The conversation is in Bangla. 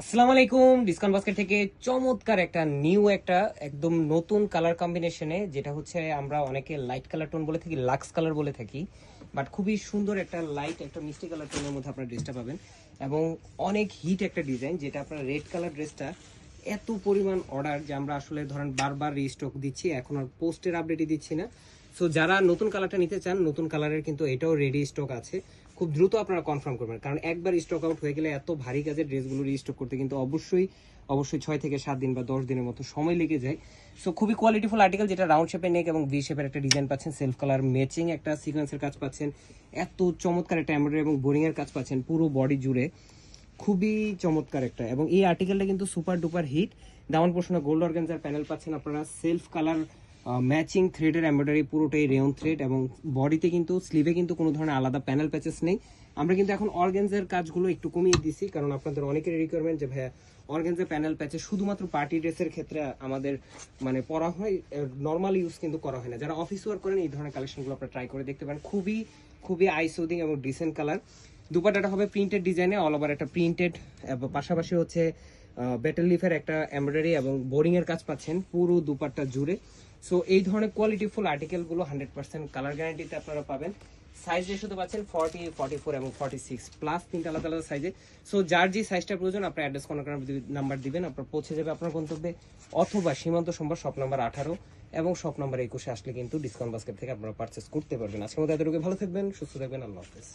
আসসালামু আলাইকুম। ডিসকাউন্ট বাস্কেট থেকে চমৎকার একটা নিউ একটা একদম নতুন কালার কম্বিনেশনে, যেটা হচ্ছে আমরা অনেকে লাইট কালার টোন বলে থাকি, লাক্স কালার বলে থাকি, বাট খুবই সুন্দর একটা লাইট একটা মিষ্টি কালার টোনের মধ্যে আপনার ড্রেসটা পাবেন এবং অনেক হিট একটা ডিজাইন, যেটা আপনার রেড কালার ড্রেসটা এত পরিমাণ অর্ডার যে আমরা আসলে ধরেন বারবার রিস্টক দিচ্ছি, এখন আর পোস্টের আপডেটই দিচ্ছি না। সো যারা নতুন কালারটা নিতে চান, নতুন কালারের কিন্তু এটাও রেডি স্টক আছে, খুব দ্রুত আপনারা কনফার্ম করবেন, কারণ একবার স্টক আউট হয়ে গেলে এত ভারী কাজের ড্রেসগুলো রিস্টক করতে কিন্তু অবশ্যই 6 থেকে 7 দিন বা 10 দিনের মতো সময় লেগে যায়। সো খুবই কোয়ালিটিফুল আর্টিকেল, যেটা রাউন্ড শেপের নেক এবং ভি শেপের একটা ডিজাইন পাচ্ছেন, সেলফ কালার ম্যাচিং একটা সিকোয়েন্সের কাজ পাচ্ছেন, এত চমৎকার একটা এমব্রয়ডারি এবং বোরিং এর কাজ পাচ্ছেন পুরো বডি জুড়ে, খুবই চমৎকার একটা। এবং এই আর্টিকেলটা কিন্তু সুপার ডুপার হিট। দামান পোর্শনে গোল্ড অর্গানজার প্যানেল পাচ্ছেন আপনারা, সেলফ কালার ম্যাচিং থ্রেডের এমব্রয়ডারি, পুরোটাই রেয়ন থ্রেড, এবং বডিতে কিন্তু স্লিভে কিন্তু কোনো ধরনের আলাদা প্যানেল প্যাচেস নেই। আমরা কিন্তু এখন অর্গানজার কাজগুলো একটু কমিয়ে দিছি, কারণ আপনাদের অনেকের রিকোয়ারমেন্ট যে ভাইয়া অর্গানজার প্যানেল প্যাচে শুধুমাত্র পার্টি ড্রেসের ক্ষেত্রে আমাদের মানে পরা হয়, নর্মাল ইউজ কিন্তু করা হয় না। যারা অফিস ওয়ার্ক করেন এই ধরনের কালেকশনগুলো আপনারা ট্রাই করে দেখতে পারেন, খুবই খুবই আই সুদিং এবং ডিসেন্ট কালার। দুপাট্টাটা হবে প্রিন্টেড ডিজাইনে, অল ওভার একটা প্রিন্টেড, পাশাপাশি হচ্ছে ব্যাটেল লিফের একটা এমব্রয়ডারি এবং বোরিং এর কাজ পাচ্ছেন পুরো দুপাট্টা জুড়ে। সো এই ধরনের কোয়ালিটিফুল আর্টিকেলগুলো 100% কালার গ্যারান্টিতে আপনারা পাবেন। সাইজ রেশিওতে পাচ্ছেন 40, 44 এবং 46 প্লাস তিনটা আলাদা আলাদা সাইজে। সো যার যে সাইজটা প্রয়োজন আপনার অ্যাড্রেস কন্ট্যাক্ট নাম্বার দিবেন, আপনার পৌঁছে যাবে আপনার গন্তব্যে, অথবা সীমান্ত সম্ভার শপ নাম্বার 18 এবং শপ নাম্বার 21 আসলে কিন্তু ডিসকাউন্ট বাস্কেট থেকে আপনারা পারচেস করতে পারবেন। আজকের মতো এতটুকু, ভালো থাকবেন, সুস্থ থাকবেন, আল্লাহ হাফেজ।